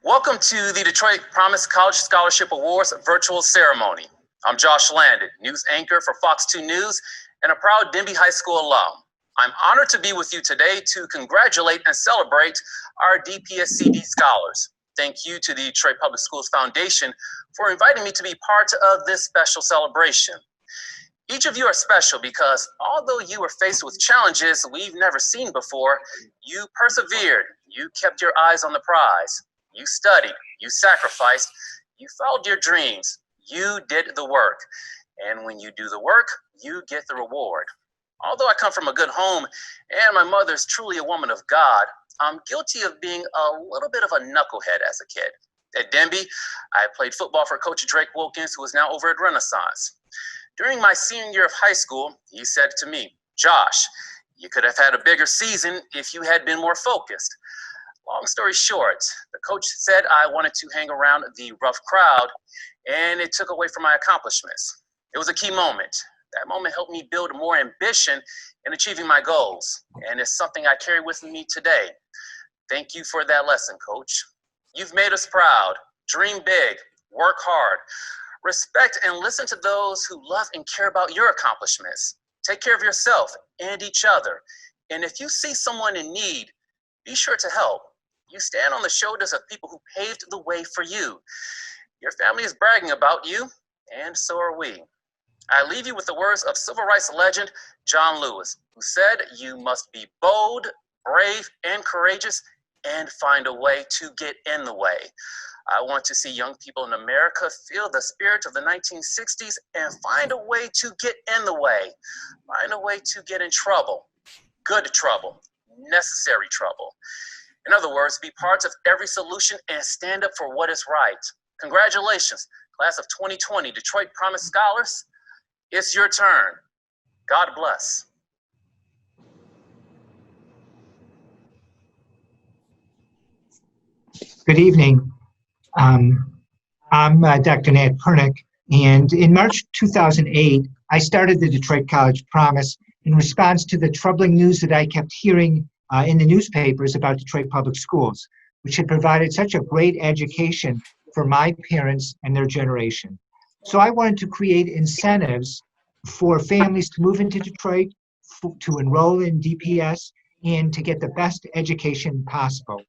Welcome to the Detroit Promise College Scholarship Awards virtual ceremony. I'm Josh Landon, news anchor for Fox 2 News and a proud Denby High School alum. I'm honored to be with you today to congratulate and celebrate our DPSCD scholars. Thank you to the Detroit Public Schools Foundation for inviting me to be part of this special celebration. Each of you are special because although you were faced with challenges we've never seen before, you persevered, you kept your eyes on the prize. You studied, you sacrificed, you followed your dreams, you did the work. And when you do the work, you get the reward. Although I come from a good home and my mother's truly a woman of God, I'm guilty of being a little bit of a knucklehead as a kid. At Denby, I played football for Coach Drake Wilkins, who is now over at Renaissance. During my senior year of high school, he said to me, "Josh, you could have had a bigger season if you had been more focused." Long story short, the coach said I wanted to hang around the rough crowd, and it took away from my accomplishments. It was a key moment. That moment helped me build more ambition in achieving my goals, and it's something I carry with me today. Thank you for that lesson, Coach. You've made us proud. Dream big, work hard. Respect and listen to those who love and care about your accomplishments. Take care of yourself and each other. And if you see someone in need, be sure to help. You stand on the shoulders of people who paved the way for you. Your family is bragging about you, and so are we. I leave you with the words of civil rights legend John Lewis, who said, "You must be bold, brave, and courageous, and find a way to get in the way." I want to see young people in America feel the spirit of the 1960s and find a way to get in the way. Find a way to get in trouble. Good trouble. Necessary trouble. In other words, be part of every solution and stand up for what is right. Congratulations, class of 2020 Detroit Promise Scholars. It's your turn. God bless. Good evening. I'm Dr. Nat Pernick, and in March 2008, I started the Detroit College Promise in response to the troubling news that I kept hearing in the newspapers about Detroit Public Schools, which had provided such a great education for my parents and their generation. So I wanted to create incentives for families to move into Detroit, to enroll in DPS, and to get the best education possible.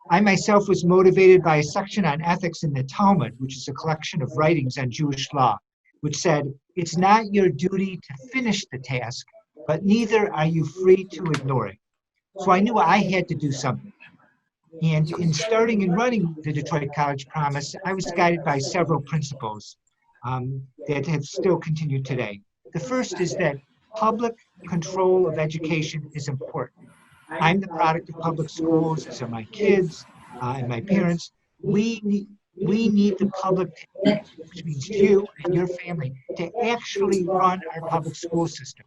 I myself was motivated by a section on ethics in the Talmud, which is a collection of writings on Jewish law, which said, "It's not your duty to finish the task, but neither are you free to ignore it." So I knew I had to do something. And in starting and running the Detroit College Promise, I was guided by several principles that have still continued today. The first is that public control of education is important. I'm the product of public schools, as are my kids and my parents. We need the public, which means you and your family, to actually run our public school system.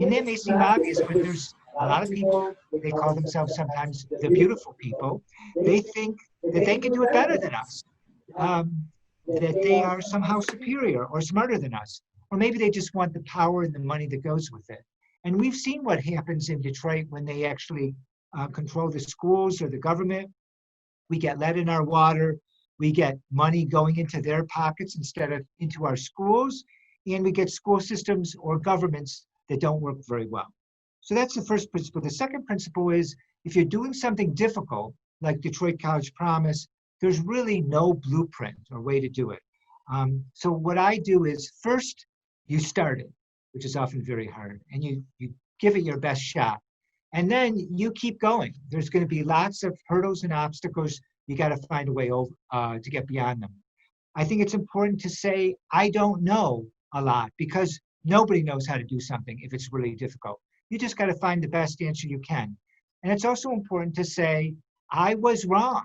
And that may seem obvious, but there's a lot of people, they call themselves sometimes the beautiful people. They think that they can do it better than us, that they are somehow superior or smarter than us. Or maybe they just want the power and the money that goes with it. And we've seen what happens in Detroit when they actually control the schools or the government. We get lead in our water. We get money going into their pockets instead of into our schools. And we get school systems or governments that don't work very well. So that's the first principle. The second principle is if you're doing something difficult, like Detroit College Promise, there's really no blueprint or way to do it. So what I do is first you start it, which is often very hard, and you give it your best shot. And then you keep going. There's going to be lots of hurdles and obstacles. You got to find a way over, to get beyond them. I think it's important to say, I don't know a lot, because nobody knows how to do something if it's really difficult. You just got to find the best answer you can. And it's also important to say, I was wrong,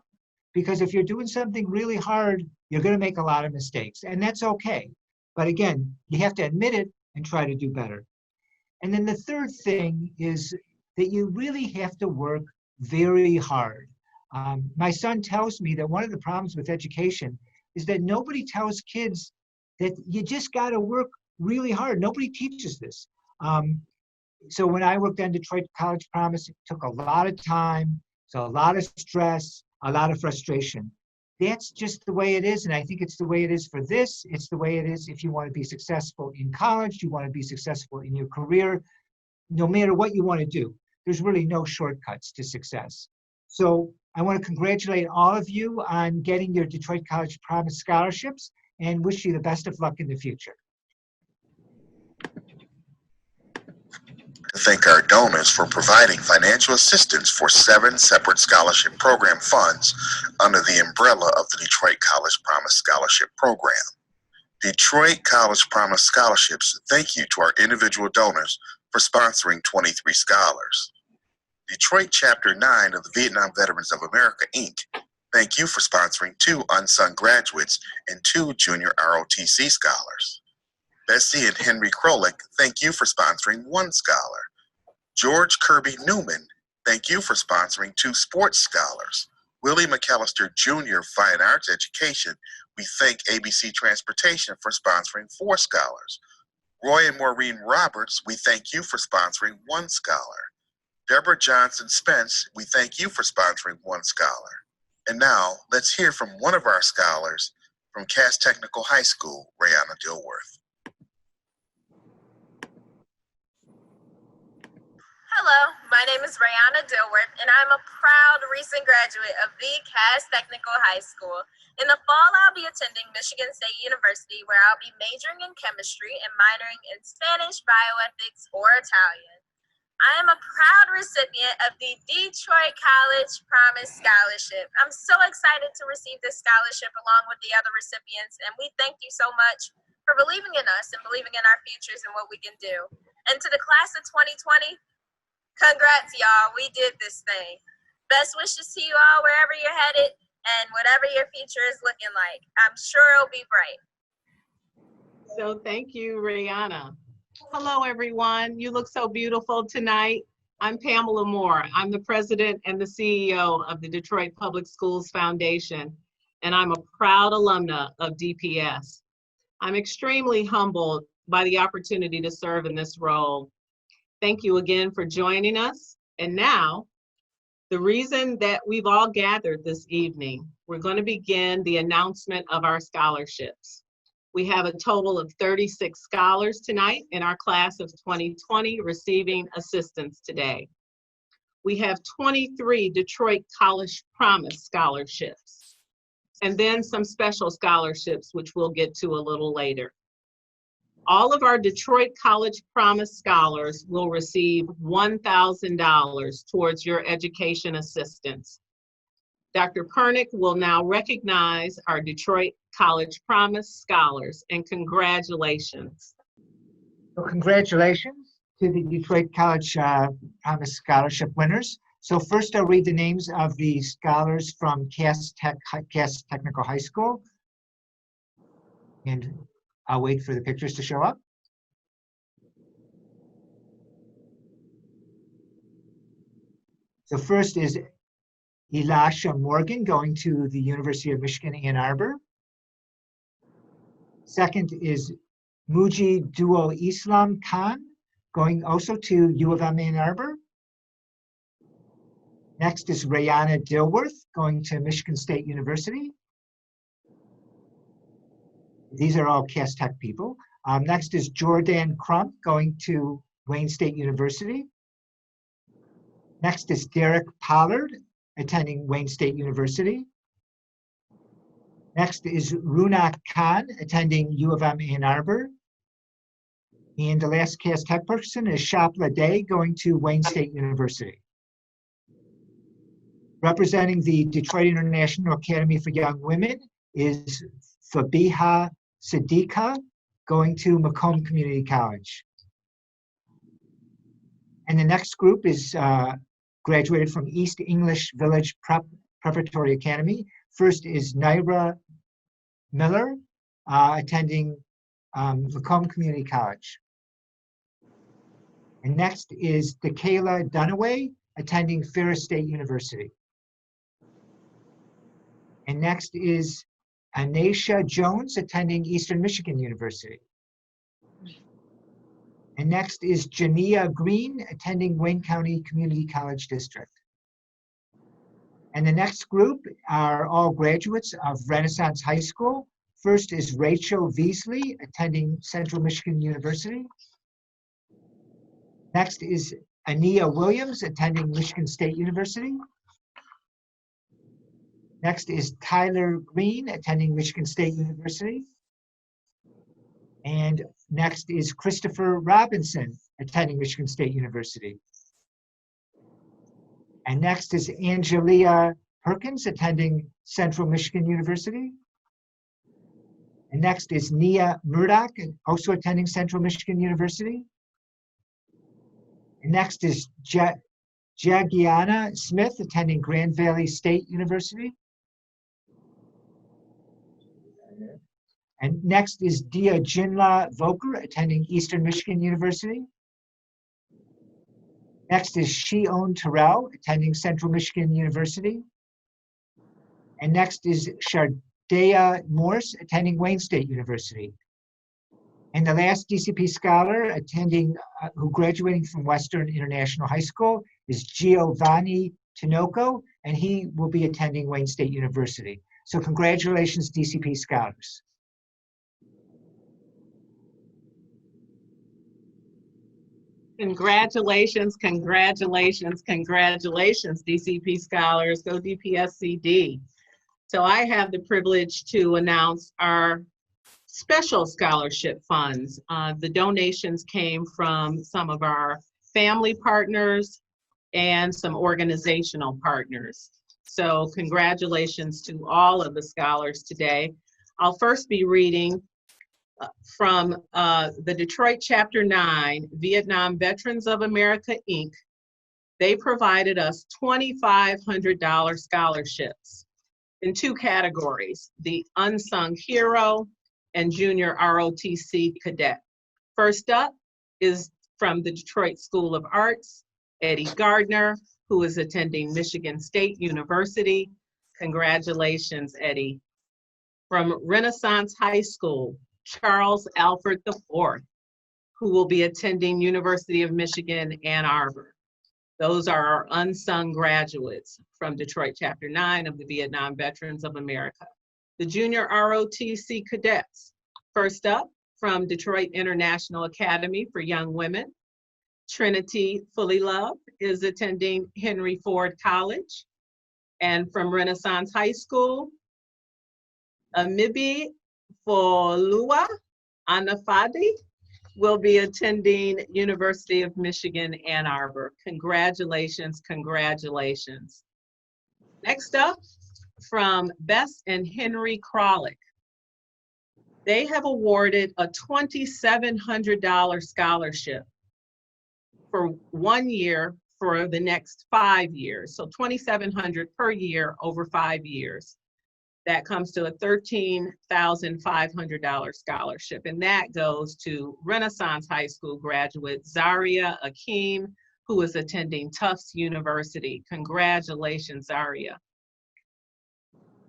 because if you're doing something really hard, you're going to make a lot of mistakes, and that's okay. But again, you have to admit it and try to do better. And then the third thing is that you really have to work very hard. My son tells me that one of the problems with education is that nobody tells kids that you just got to work really hard. Nobody teaches this. So when I worked on Detroit College Promise, it took a lot of time, So a lot of stress, a lot of frustration. That's just the way it is. And I think it's the way it is for this. It's the way it is if you want to be successful in college, you want to be successful in your career, no matter what you want to do. There's really no shortcuts to success. So I want to congratulate all of you on getting your Detroit College Promise scholarships and wish you the best of luck in the future. To thank our donors for providing financial assistance for 7 separate scholarship program funds under the umbrella of the Detroit College Promise Scholarship Program. Detroit College Promise Scholarships thank you to our individual donors for sponsoring 23 scholars. Detroit Chapter 9 of the Vietnam Veterans of America, Inc. thank you for sponsoring 2 unsung graduates and 2 junior ROTC scholars. Bessie and Henry Krolik, thank you for sponsoring 1 scholar. George Kirby Newman, thank you for sponsoring 2 sports scholars. Willie McAllister Jr. Fine Arts Education, we thank ABC Transportation for sponsoring 4 scholars. Roy and Maureen Roberts, we thank you for sponsoring 1 scholar. Deborah Johnson Spence, we thank you for sponsoring 1 scholar. And now, let's hear from one of our scholars from Cass Technical High School, Rayana Dilworth. Hello, my name is Rayana Dilworth, and I'm a proud recent graduate of the Cass Technical High School. In the fall, I'll be attending Michigan State University, where I'll be majoring in chemistry and minoring in Spanish, bioethics, or Italian. I am a proud recipient of the Detroit College Promise Scholarship. I'm so excited to receive this scholarship along with the other recipients, and we thank you so much for believing in us and believing in our futures and what we can do. And to the class of 2020, congrats, y'all. We did this thing. Best wishes to you all wherever you're headed and whatever your future is looking like. I'm sure it'll be bright. So thank you, Rihanna. Hello, everyone. You look so beautiful tonight. I'm Pamela Moore. I'm the president and the CEO of the Detroit Public Schools Foundation, and I'm a proud alumna of DPS. I'm extremely humbled by the opportunity to serve in this role. Thank you again for joining us. And now, the reason that we've all gathered this evening, we're going to begin the announcement of our scholarships. We have a total of 36 scholars tonight in our class of 2020 receiving assistance today. We have 23 Detroit College Promise scholarships, and then some special scholarships, which we'll get to a little later. All of our Detroit College Promise scholars will receive $1,000 towards your education assistance. Dr. Pernick will now recognize our Detroit College Promise scholars, and congratulations. So congratulations to the Detroit College Promise Scholarship winners. So first I'll read the names of the scholars from Cass Technical High School. And I'll wait for the pictures to show up. So first is Elisha Morgan, going to the University of Michigan, Ann Arbor. Second is Muji Duo Islam Khan, going also to U of M, Ann Arbor. Next is Rayana Dilworth, going to Michigan State University. These are all Cass Tech people. Next is Jordan Crump, going to Wayne State University. Next is Derek Pollard, attending Wayne State University. Next is Runak Khan, attending U of M, Ann Arbor. And the last Cass Tech person is Shapla Day, going to Wayne State University. Representing the Detroit International Academy for Young Women is Fabiha Siddiqa, going to Macomb Community College. And the next group is graduated from East English Village Preparatory Academy. First is Naira Miller, attending Macomb Community College. And next is DeKayla Dunaway, attending Ferris State University. And next is Anisha Jones, attending Eastern Michigan University. And next is Jania Green, attending Wayne County Community College District. And the next group are all graduates of Renaissance High School. First is Rachel Veasley, attending Central Michigan University. Next is Ania Williams, attending Michigan State University. Next is Tyler Green, attending Michigan State University. And next is Christopher Robinson, attending Michigan State University. And next is Angelia Perkins, attending Central Michigan University. And next is Nia Murdoch, also attending Central Michigan University. And next is Jagiana Smith, attending Grand Valley State University. And next is Dia Jinla Voker, attending Eastern Michigan University. Next is Shion Terrell, attending Central Michigan University. And next is Shardea Morse, attending Wayne State University. And the last DCP scholar attending, who graduating from Western International High School is Giovanni Tinoco, and he will be attending Wayne State University. So congratulations, DCP scholars. Congratulations, congratulations, congratulations, DCP scholars. Go DPSCD. So I have the privilege to announce our special scholarship funds. The donations came from some of our family partners and some organizational partners. So congratulations to all of the scholars today. I'll first be reading from the Detroit Chapter 9, Vietnam Veterans of America, Inc. They provided us $2,500 scholarships in two categories, the Unsung Hero and Junior ROTC Cadet. First up is from the Detroit School of Arts, Eddie Gardner, who is attending Michigan State University. Congratulations, Eddie. From Renaissance High School, Charles Alford IV, who will be attending University of Michigan, Ann Arbor. Those are our unsung graduates from Detroit Chapter 9 of the Vietnam Veterans of America. The Junior ROTC Cadets. First up, from Detroit International Academy for Young Women, Trinity Fullilove is attending Henry Ford College. And from Renaissance High School, Amibi Folua Anafadi will be attending University of Michigan, Ann Arbor. Congratulations, congratulations. Next up, from Bess and Henry Kralik. They have awarded a $2,700 scholarship for 1 year for the next 5 years. So $2,700 per year over 5 years. That comes to a $13,500 scholarship, and that goes to Renaissance High School graduate Zaria Akeem, who is attending Tufts University. Congratulations, Zaria.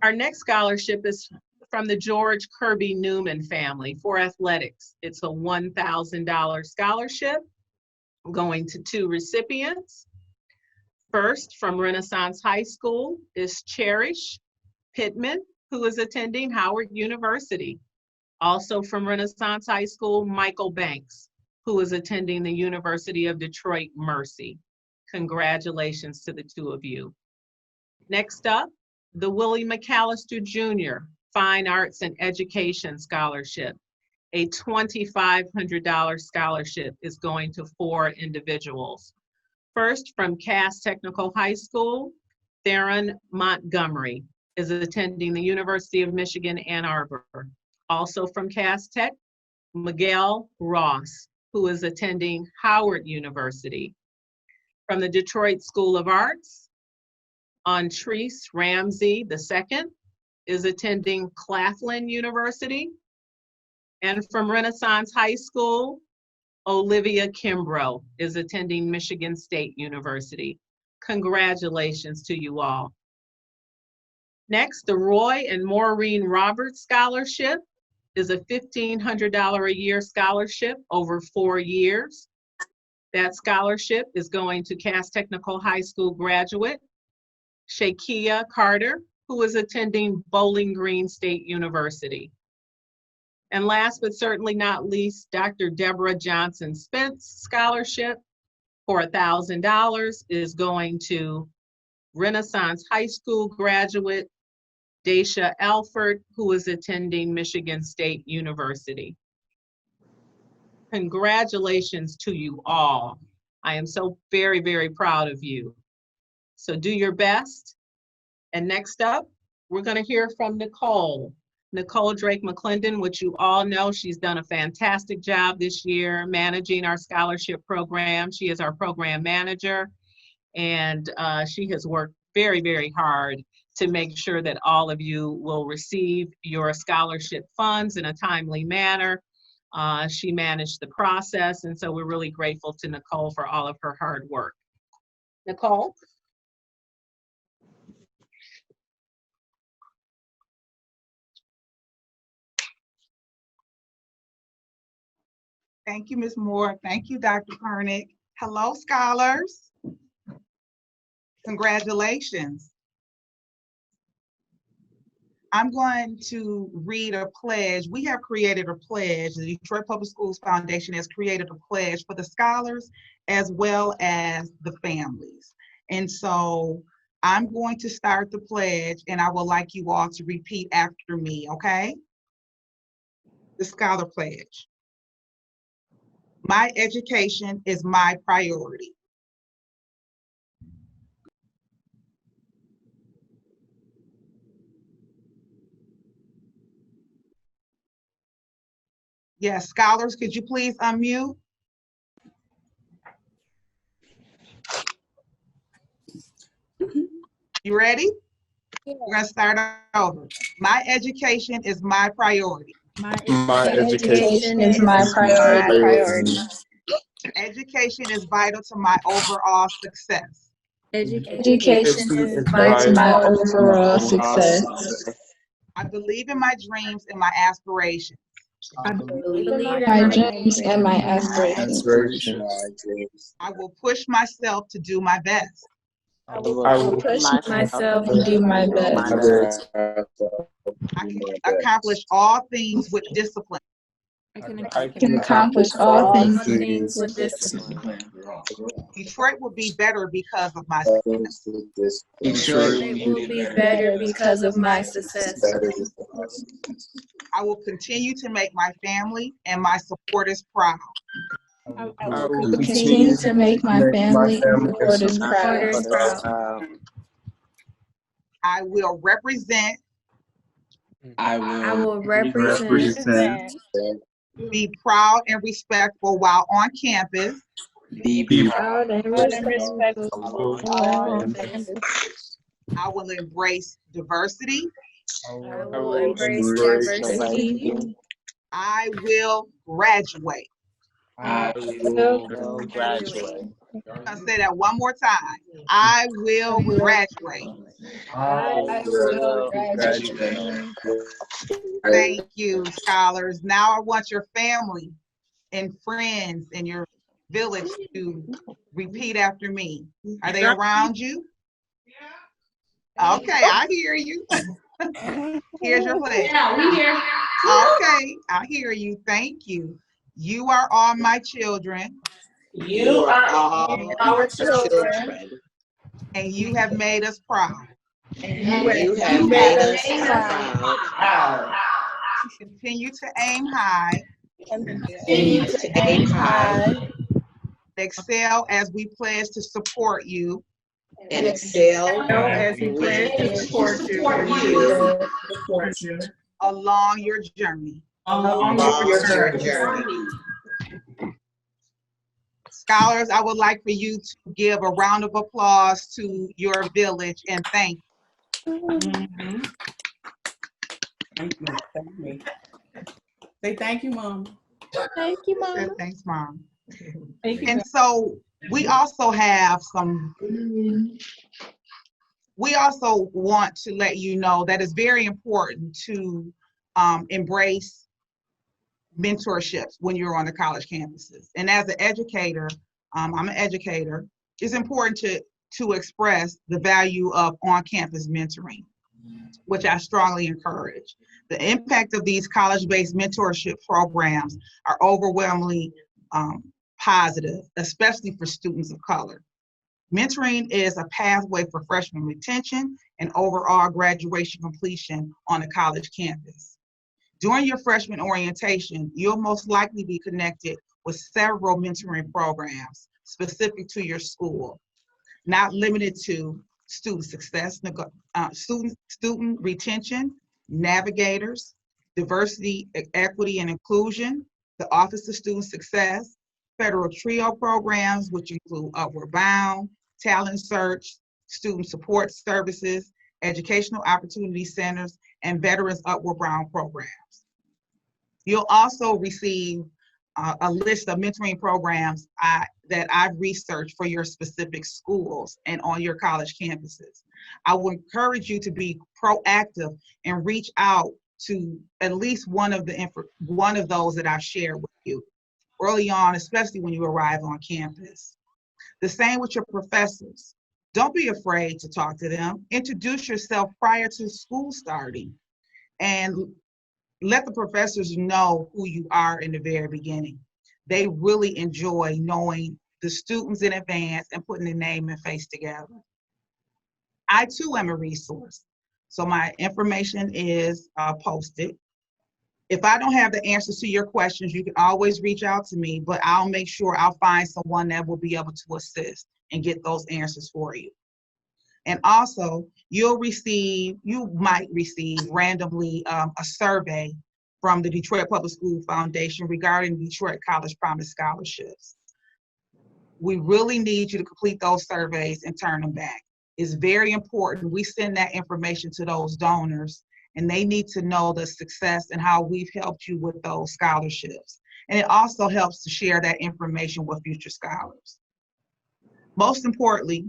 Our next scholarship is from the George Kirby Newman family for athletics. It's a $1,000 scholarship going to 2 recipients. First, from Renaissance High School is Cherish Pittman, who is attending Howard University. Also from Renaissance High School, Michael Banks, who is attending the University of Detroit Mercy. Congratulations to the 2 of you. Next up, the Willie McAllister Jr. Fine Arts and Education Scholarship. A $2,500 scholarship is going to 4 individuals. First, from Cass Technical High School, Theron Montgomery is attending the University of Michigan, Ann Arbor. Also from Cass Tech, Miguel Ross, who is attending Howard University. From the Detroit School of Arts, Antrice Ramsey II is attending Claflin University. And from Renaissance High School, Olivia Kimbrough is attending Michigan State University. Congratulations to you all. Next, the Roy and Maureen Roberts Scholarship is a $1,500 a year scholarship over 4 years. That scholarship is going to Cass Technical High School graduate Shakia Carter, who is attending Bowling Green State University. And last but certainly not least, Dr. Deborah Johnson Spence Scholarship for $1,000 is going to Renaissance High School graduate Daisha Alford, who is attending Michigan State University. Congratulations to you all. I am so very, very proud of you. So do your best. And next up, we're going to hear from Nicole. Nicole Drake McClendon, which you all know, she's done a fantastic job this year managing our scholarship program. She is our program manager, and she has worked very, very hard to make sure that all of you will receive your scholarship funds in a timely manner. She managed the process, and so we're really grateful to Nicole for all of her hard work. Nicole? Thank you, Ms. Moore. Thank you, Dr. Pernick. Hello, scholars. Congratulations. I'm going to read a pledge. We have created a pledge. The Detroit Public Schools Foundation has created a pledge for the scholars as well as the families. And so I'm going to start the pledge, and I would like you all to repeat after me, okay? The Scholar Pledge. My education is my priority. Yes, scholars, could you please unmute? You ready? We're gonna start over. My education is my priority. My education is my priority. Education is vital to my overall success. Education is vital to my overall success. I believe in my dreams and my aspirations. My dreams and my aspirations. I will push myself to do my best. I will push myself to do my best. I can accomplish all things with discipline. I can accomplish all things with discipline. Detroit will be better because of my success. It will be better because of my success. I will continue to make my family and my supporters proud. I will continue to make my family and supporters proud. I will represent, I will represent, be proud and respectful while on campus. be proud and respectful. I will embrace diversity. I will embrace diversity. I will graduate. I will graduate. I'll say that one more time. I will graduate. I will graduate. Thank you, scholars. Now I want your family and friends and your village to repeat after me. Are they around you? Okay, I hear you. Here's your pledge. Yeah, we hear. Okay, I hear you. Thank you. You are all my children. You are all our children. And you have made us proud. And you have made us proud. Continue to aim high. Continue to aim high. Excel as we pledge to support you. And excel as we pledge to support you. Along your journey. Along your journey. Scholars, I would like for you to give a round of applause to your village and thank you. Thank you. Say thank you, Mom. Thank you, Mom. Thanks, Mom. Thank you. And so we also have we also want to let you know that it's very important to embrace mentorships when you're on the college campuses. And as an educator, I'm an educator, it's important to express the value of on-campus mentoring, which I strongly encourage. The impact of these college-based mentorship programs are overwhelmingly positive, especially for students of color. Mentoring is a pathway for freshman retention and overall graduation completion on a college campus. During your freshman orientation, you'll most likely be connected with several mentoring programs specific to your school, not limited to student success, student retention, navigators, diversity, equity, and inclusion, the Office of Student Success, federal TRIO programs, which include Upward Bound, Talent Search, Student Support Services, Educational Opportunity Centers, and Veterans Upward Bound programs. You'll also receive a list of mentoring programs that I've researched for your specific schools and on your college campuses. I would encourage you to be proactive and reach out to at least one of those that I've shared with you early on, especially when you arrive on campus. The same with your professors. Don't be afraid to talk to them. Introduce yourself prior to school starting and let the professors know who you are in the very beginning. They really enjoy knowing the students in advance and putting the name and face together. I too am a resource. So my information is posted. If I don't have the answers to your questions, you can always reach out to me, but I'll make sure I'll find someone that will be able to assist and get those answers for you. And also, you might receive randomly a survey from the Detroit Public School Foundation regarding Detroit College Promise scholarships. We really need you to complete those surveys and turn them back. It's very important. We send that information to those donors, and they need to know the success and how we've helped you with those scholarships. And it also helps to share that information with future scholars. Most importantly,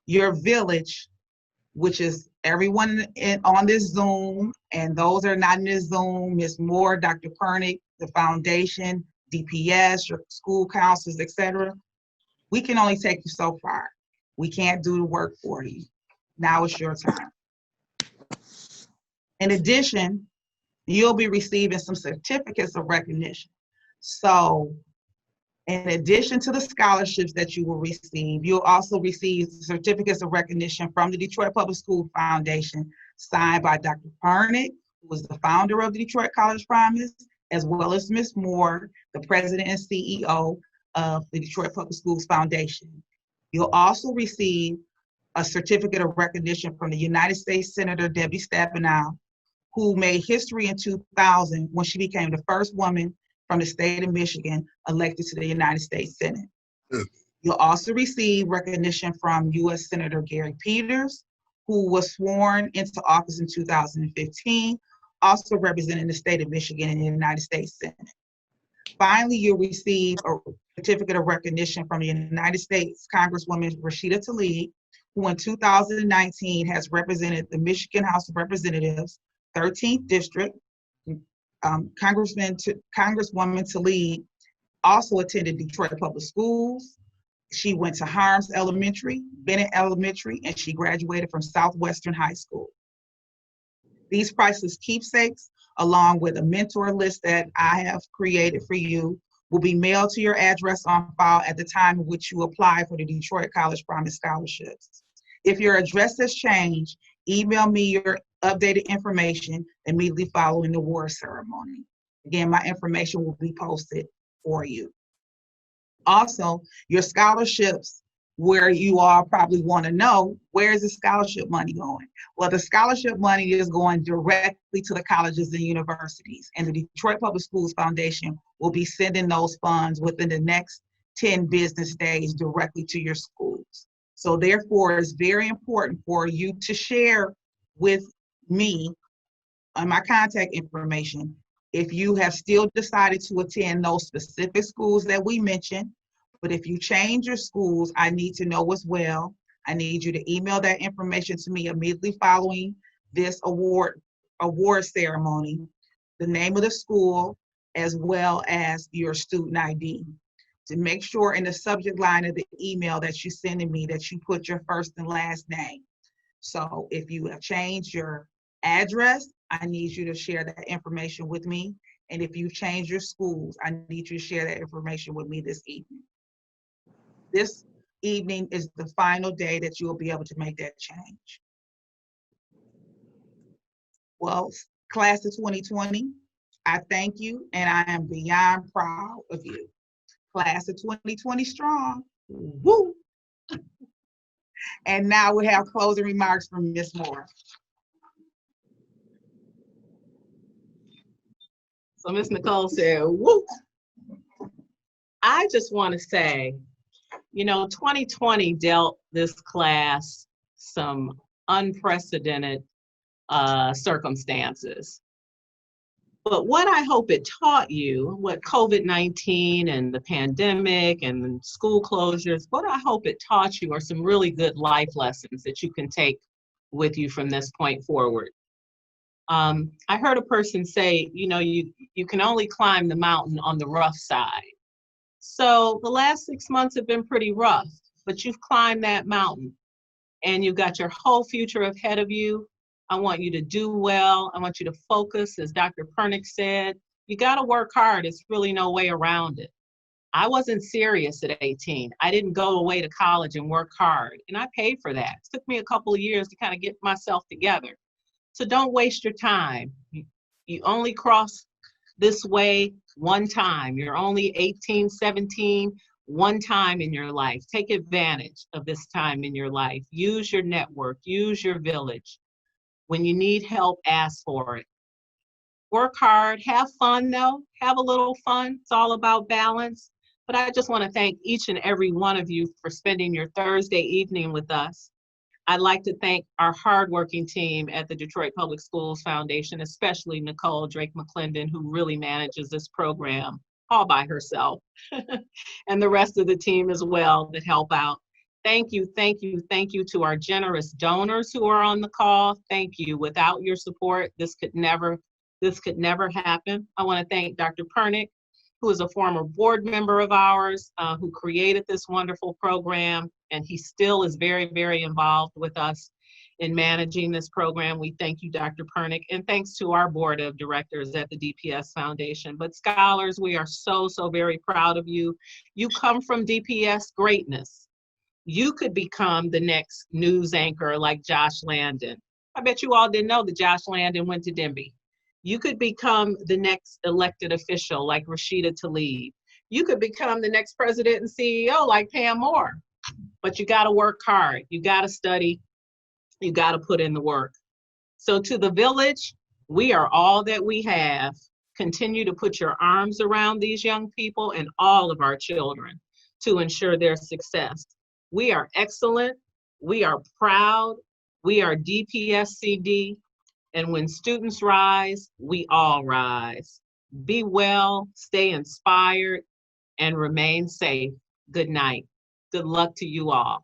your village, which is everyone on this Zoom, and those that are not in this Zoom, Ms. Moore, Dr. Pernick, the foundation, DPS, your school counselors, etc. We can only take you so far. We can't do the work for you. Now it's your time. In addition, you'll be receiving some certificates of recognition. So in addition to the scholarships that you will receive, you'll also receive certificates of recognition from the Detroit Public School Foundation, signed by Dr. Pernick, who is the founder of the Detroit College Promise, as well as Ms. Moore, the president and CEO of the Detroit Public Schools Foundation. You'll also receive a certificate of recognition from the United States Senator Debbie Stabenow, who made history in 2000 when she became the first woman from the state of Michigan elected to the United States Senate. You'll also receive recognition from U.S. Senator Gary Peters, who was sworn into office in 2015, also representing the state of Michigan in the United States Senate. Finally, you'll receive a certificate of recognition from the United States Congresswoman Rashida Tlaib, who in 2019 has represented the Michigan House of Representatives, 13th District. Congresswoman Tlaib also attended Detroit Public Schools. She went to Harms Elementary, Bennett Elementary, and she graduated from Southwestern High School. These priceless keepsakes, along with a mentor list that I have created for you, will be mailed to your address on file at the time in which you apply for the Detroit College Promise scholarships. If your address has changed, email me your updated information immediately following the award ceremony. Again, my information will be posted for you. Also, your scholarships, where you all probably want to know, where is the scholarship money going? Well, the scholarship money is going directly to the colleges and universities, and the Detroit Public Schools Foundation will be sending those funds within the next 10 business days directly to your schools. So therefore, it's very important for you to share with me my contact information if you have still decided to attend those specific schools that we mentioned. But if you change your schools, I need to know as well. I need you to email that information to me immediately following this award ceremony, the name of the school, as well as your student ID. to make sure in the subject line of the email that you're sending me that you put your first and last name. So if you have changed your address, I need you to share that information with me. And if you change your schools, I need you to share that information with me this evening. This evening is the final day that you will be able to make that change. Well, class of 2020, I thank you and I am beyond proud of you. Class of 2020 strong, woo! And now we have closing remarks from Ms. Moore. So Ms. Nicole said, woo. I just want to say, you know, 2020 dealt this class some unprecedented circumstances. But what I hope it taught you, what COVID-19 and the pandemic and school closures, what I hope it taught you are some really good life lessons that you can take with you from this point forward. I heard a person say, you know, you can only climb the mountain on the rough side. So the last 6 months have been pretty rough, but you've climbed that mountain and you've got your whole future ahead of you. I want you to do well. I want you to focus, as Dr. Pernick said. You got to work hard. It's really no way around it. I wasn't serious at 18. I didn't go away to college and work hard, and I paid for that. It took me a couple of years to kind of get myself together. So don't waste your time. You only cross this way one time. You're only 18, 17, one time in your life. Take advantage of this time in your life. Use your network, use your village. When you need help, ask for it. Work hard, have fun though, have a little fun. It's all about balance. But I just want to thank each and every one of you for spending your Thursday evening with us. I'd like to thank our hardworking team at the Detroit Public Schools Foundation, especially Nicole Drake McClendon, who really manages this program all by herself, and the rest of the team as well that help out. Thank you, thank you, thank you to our generous donors who are on the call. Thank you. Without your support, this could never happen. I want to thank Dr. Pernick, who is a former board member of ours, who created this wonderful program, and he still is very, very involved with us in managing this program. We thank you, Dr. Pernick, and thanks to our board of directors at the DPS Foundation. But scholars, we are so, so very proud of you. You come from DPS greatness. You could become the next news anchor like Josh Landon. I bet you all didn't know that Josh Landon went to Denby. You could become the next elected official like Rashida Tlaib. You could become the next president and CEO like Pam Moore. But you got to work hard. You got to study. You got to put in the work. So to the village, we are all that we have. Continue to put your arms around these young people and all of our children to ensure their success. We are excellent. We are proud. We are DPSCD. And when students rise, we all rise. Be well, stay inspired, and remain safe. Good night. Good luck to you all.